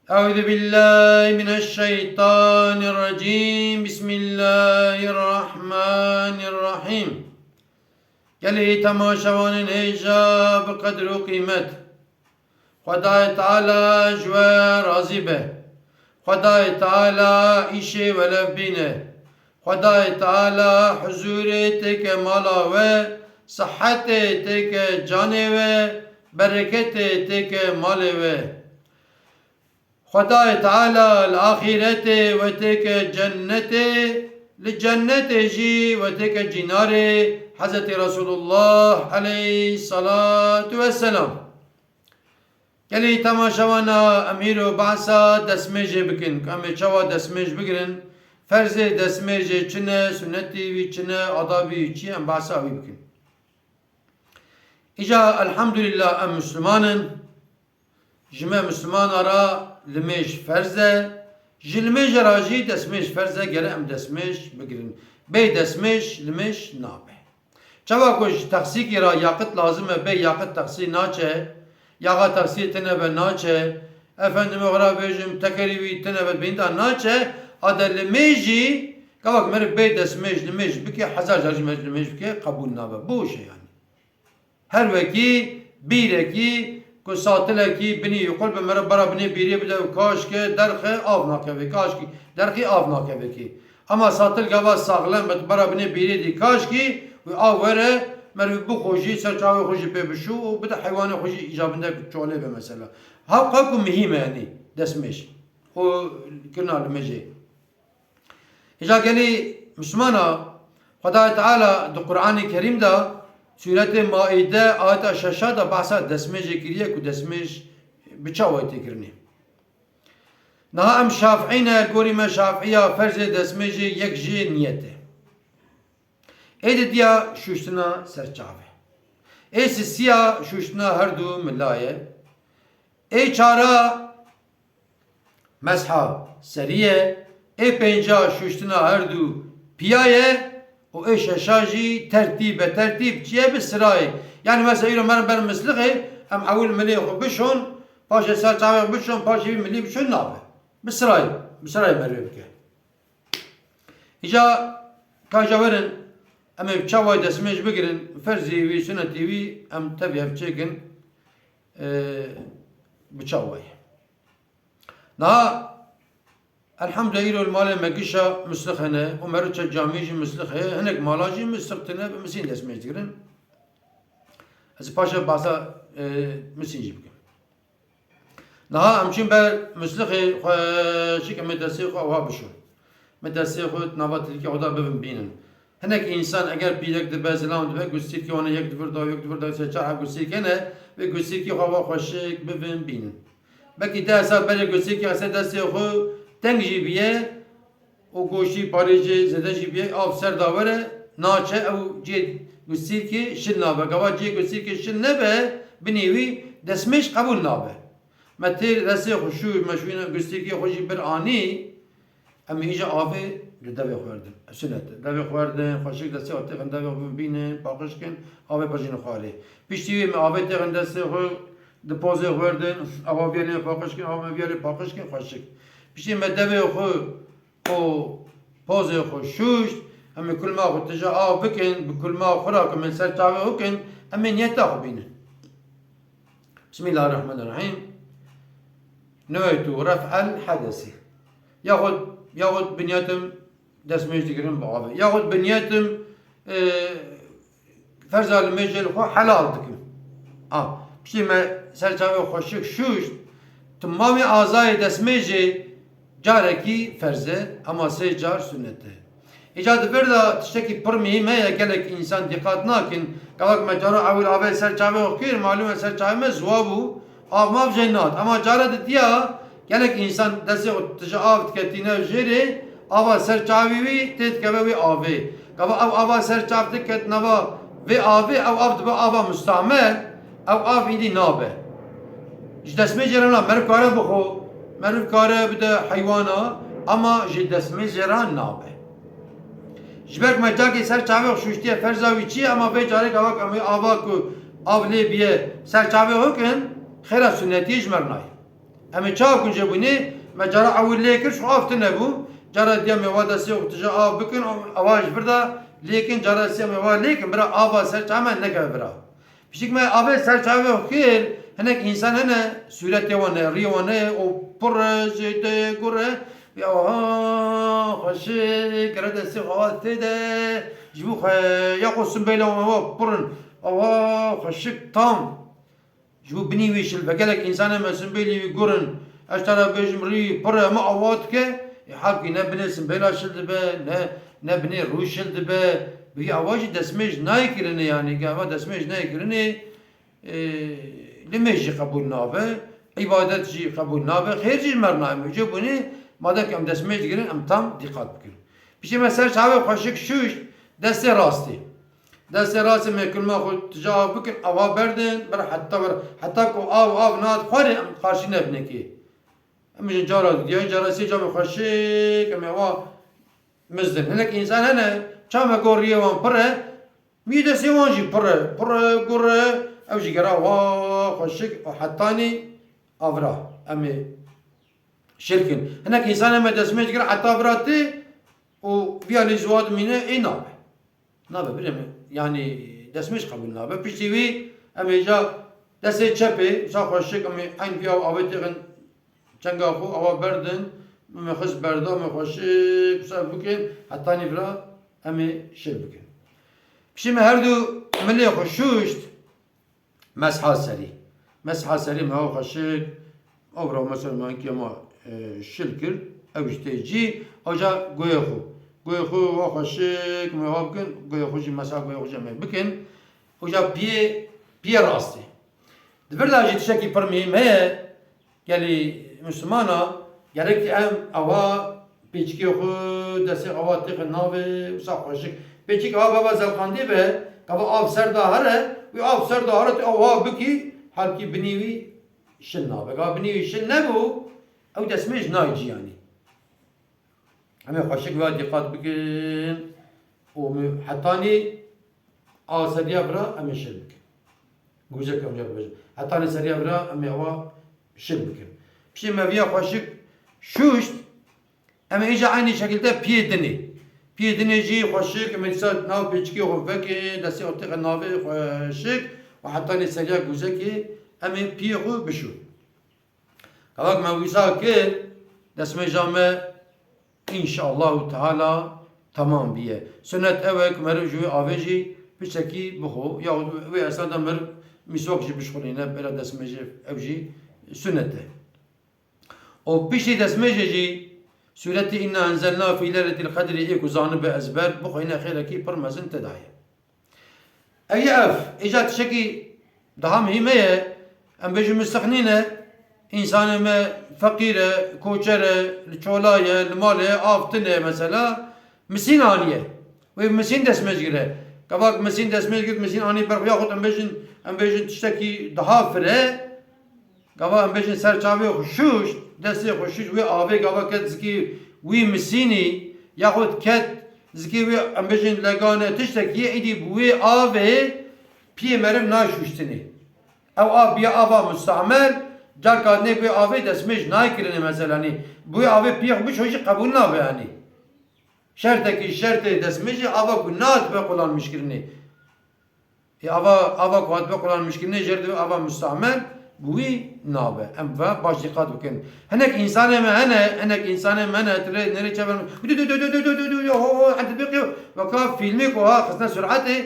أعوذ بالله من الشيطان الرجيم بسم الله الرحمن الرحيم گلی تماشاوان هیجا بقدر و قیمت خدای تعالی جوه راضی به خدای تعالی ایشه ولف بینه خدای تعالی حضور تک مالا و صحت تک جانه و برکت تک مال و خدای تعالی الآخرت و تک جنت لجنت جی و تک جنار حضرت رسول الله علیه الصلاة والسلام گلی تماشاوانا امیر و بعثا دسمج بکن امی چوا دسمج بگرن فرض دسمج چنه سنتی وی چنه آدابی چی ام بعثا وی بکن ایجا الحمدلله ام مسلمانن جمع مسلمان را لمش فرزه جلمش راجی دسمش فرزه گره ام دسمش بگرن بی دسمش لمش نابه چوا کش تقسیقی را یاقت لازمه بی یاقت تقسیق ناچه یاقت تقسیق تنبه ناچه efendim غرابیجم تکریوی تنبه بینده ناچه اده لمشی کواک مره بی دسمش لمش بکی حزار جرجمش لمش بکی قبول نابه بوشه yani her veki bireki کو ساتله کی بنی یقل به مرا برا بنی بیری بده و کاش که درخه آب ناکوی کاش کی درخی آب ناکوی کی اما ساتل گوا ساغلم بد برا بنی بیری دی کاش کی و آب وره مرا بو خوشی سرچاوی خوشی پی بشو و بده حیوان خوشی ایجابنده چوله به مثلا ها قاکو مهمه yani دسمش o کنال مجی اجا گلی مسلمانا خدا تعالی دو قرآن کریم دا Sureti Maide ayet şaşa da bahsa desmece kiriye ku desmej bıçağı tekirni. Naha em şaf'ine gorime şaf'iya ferze desmece yekji niyete. Ede diya şuştuna serçave. Sisiya şuştuna her du millaye. Çara mesha seriye. Penca şuştuna her du piyaye. O şaşajı tertip çiye bir sırayı. Yani mesela ben misliği hem avul milli bişon paşa serçave bişon paşa bir milli bişon ne abi? Bir sırayı veriyor ki. İca kaja verin hem çavay desmej bigirin ferzi ve sünneti ve hem tabi yapçekin bu çavay. Na الحمدلله المال مقشة مسلخ هنا ومرتش جاميجي مسلخ هناك مالاجي مسلختنا مسين دسم يجرن از باشا باسا مسين جيبك نها امشين بر مسلخ شيك مدرسي خو اوها بشو مدرسي خو نوات الكي خدا ببن بينن هناك انسان اگر بيدك دبا زلام دبا گستير كي وانا يك دفر دا سچا گستير كنه و گستير كي خو خوشك ببن بينن بکی ده سال بر گستير كي اسا دسي خو تنگ جیبیه و گوشی پاریجی زده جیبیه آب سر داوره ناچه او جی گستیر که شن نابه گوا جی گستیر که شن نبه بنیوی دسمش قبول نابه متر دسته خوشو مشوین گستیر که خوشی بر آنی اما ایجا آبه دوی خوردن سنت دوی خوردن خوشی دسته آتیخن دوی بینه پاکش کن آبه پاجین خواره پیشتیوی می آبه تیخن دسته خو دپازه خوردن آبه بیاری پاکش کن آبه بیاری پاکش کن خوشی بیشتر مدوی خو او پازه خو شوشت اما کل ما خو تجا آب بکن بکل ما خورا که من سر تاوی بکن اما نیتا خو بینن بسم الله الرحمن الرحیم نویتو رفع الحدثی یاخد بنیاتم دستمش دیگرم با آبه یاخد بنیاتم فرض المجل خو حلال دکم بیشتر من سر تاوی خو شوشت تمامی آزای دستمجی جارکی فرزه اما سه جار سنته. İcad verda tişteki pır mühim ya gelek insan dikkat nakin kavak mecara avul avel serçave okuyur malum serçave zwabu avmav cennet ama cara diya gelek insan desi tişa av tketine jeri ava serçavevi tetkevevi ave kava ava serçav tket nava ve ave av ava mustamel av idi nabe. Jdesme cerana merv kare bxo مرف کاره بده حیوانا اما جدسمه زران نابه جبک مجاکی سر چاوه خوشتیه فرزاوی چی اما به جاره که امی آوا کو آولی بیه سر چاوه هکن خیره سنتی جمرنای أما شاف كن جبوني ما جرى أول ليكر شو عرفتنا بو جرى ديام يوادا سي وتجا آب بكن أواج بردا لكن جرى سي يوادا لكن برا آبا سر تعمل نكا برا بشيك ما آبا سر تعمل خير هناك إنسان هنا سورة وانا ريوانا أو برج تقرأ يا خشي كرد سي خوات تدا جبو يقص بيلا وما برن أو خشك تام جو بني ويش البقالك إنسان ما سنبيلي يقرن أشترى بجمري برا ما أواتك يحاكي نبني سنبيلا شلد با نبني روش شلد با بي أواجي دسميج نايكرني يعني قاوا دسميج نايكرني لميجي قبول نابه عبادت جي قبول نابه خير جي مرنا يجيبوني مادام ام دسميج گرن ام تام دقت بکن پیش مثلا شاوه خوشک شوش دست راستی دست راست می کل ما خود تجاوب بکن اوا بردن بر حتی کو آو ناد خوره ام قارشی نبنه کی ام جارا دیگه جارا سی جام خوشک ام اوا مزدن هناك انسان هنا چام گوریه وان پره میده سی وانجی پره گوره او جی گرا وا خوشک حتانی آورا امی شركن هناك إنسان ما دسمش كرا حتى براتي وبيا لزواد منه إيه نابه بريم يعني دسمش قبل نابه بيشتوي أمي جا دسي تشبي صاح وشك أمي عين فيها وأبتغن تنقا خو أو بردن ما خص بردا ما خوشك صار بكين حتى نبرا أمي شل بكين بشي ما هردو ملي خشوشت مسحة سري ما هو خشك أو برا مثلا ما إنك ما شلكر او جتيجي اوجا گویخو واخشك ما هابكن گویخو جي مسا گویخو جمع بكن اوجا بيه راسته دبرلا جي تشكي برمهم هي قالي مسلمانا قالك ام اوا بيچكي خو دسي اوا تيخ ناوي وصا خوشك بيچك اوا بابا زلقاندي به كبا اب سر دهره و اب سر دهره اوا بكي حالكي بنيوي شلنا بقى بنيوي شلنبو او دسميج نايجي يعني أما خوشك بعد دقات بكن وحطاني سريع برا أما شل بكن جوزك أم جاب بجن حطاني سريع برا أما هو شل بكن بشي ما فيها خوشك شوشت أما إجا عيني شكل ده بيدني جي خوشك أما يصير ناو بيجكي وفكي دسي أطيق النافي خوشك وحطاني سريع جوزك أما بيهو بشو كذاك ما ويسا كل دسمي جامع إن شاء الله تعالى تمام بيه سنة أوك مرجوي آفجي بشكي بخو يا وي أساسا مر مسواك جي بشخلينا بلا دسمي جي أوجي سنته أو بشي دسمي جي سورة إنا أنزلنا في ليلة القدر إيكو زانب أزبر بخو هنا خيركي برمزن تداية أي أف إجات شكي دهم هي أم بيجي مستخنينه إنسان ما فقيرة كوشرة لشولاية المالة آفتنة مثلا مسين آنية ومسين دسمج جرة كفاك مسين دسمج جرة مسين آني برخ ياخد أم بيجن تشتكي ضحافرة كفاك أم بيجن سرچاوي خشوش دستي خشوش وي آوي كفاك كت زكي وي مسيني ياخد كت زكي وي أم بيجن لقانة تشتكي إيدي بوي آوي بيه مرم ناشوشتني أو بيا آوا مستعمل جار کادنه بوی آوی دسمش نایکرنه مثلا نی بوی آوی پیخ بش هیچ قبول نبه یعنی شرط کی شرط دسمش آوا کو نات به قلان مشکرنه آوا کو به قلان مشکرنه جرد آوا مستعمل بوی نابه ام و باش دقت بکن هناك انسان ما هناك انسان ما ترى نري چبر هو حد بقي وكاف فيلمك وها خصنا سرعته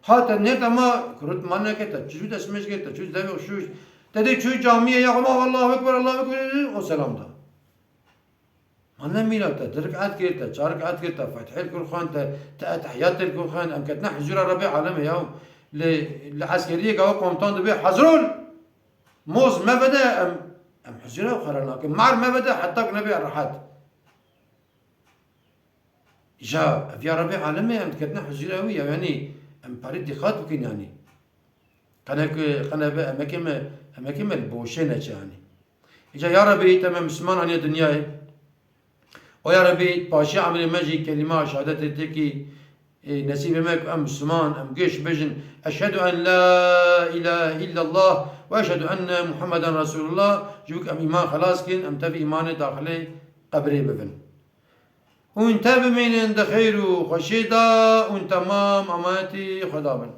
هات النت ما كرت منك تجود دسمش كت تجود ده شو dedi şu camiye yakma Allahu Ekber o selam da. Anne milata ركعات كيرتا ركعات كيرتا فتح القرآن تحيات القرآن أم كتنا حجر ربيع عالمي يوم العسكرية قوا قومتان دبي حزرون موز ما بدأ أم حجرة وخرنا معر ما بدأ حتى نبي الرحات جا في ربيع عالمي أم كتنا حجرة ويا يعني أم بريد دقات بكين يعني قنا أماكن البوشينة يعني إجا يا ربي تمام مسلمان عن الدنيا ويا ربي باشي عمل مجي كلمة شهادة تكي نسيب ماك أم مسلمان أم جيش بجن أشهد أن لا إله إلا الله وأشهد أن محمدا رسول الله جوك أم إيمان خلاص كين أم تبي إيمان داخلي قبري ببن وانت بمين عند خير وخشيدا وان تمام أماتي خدابن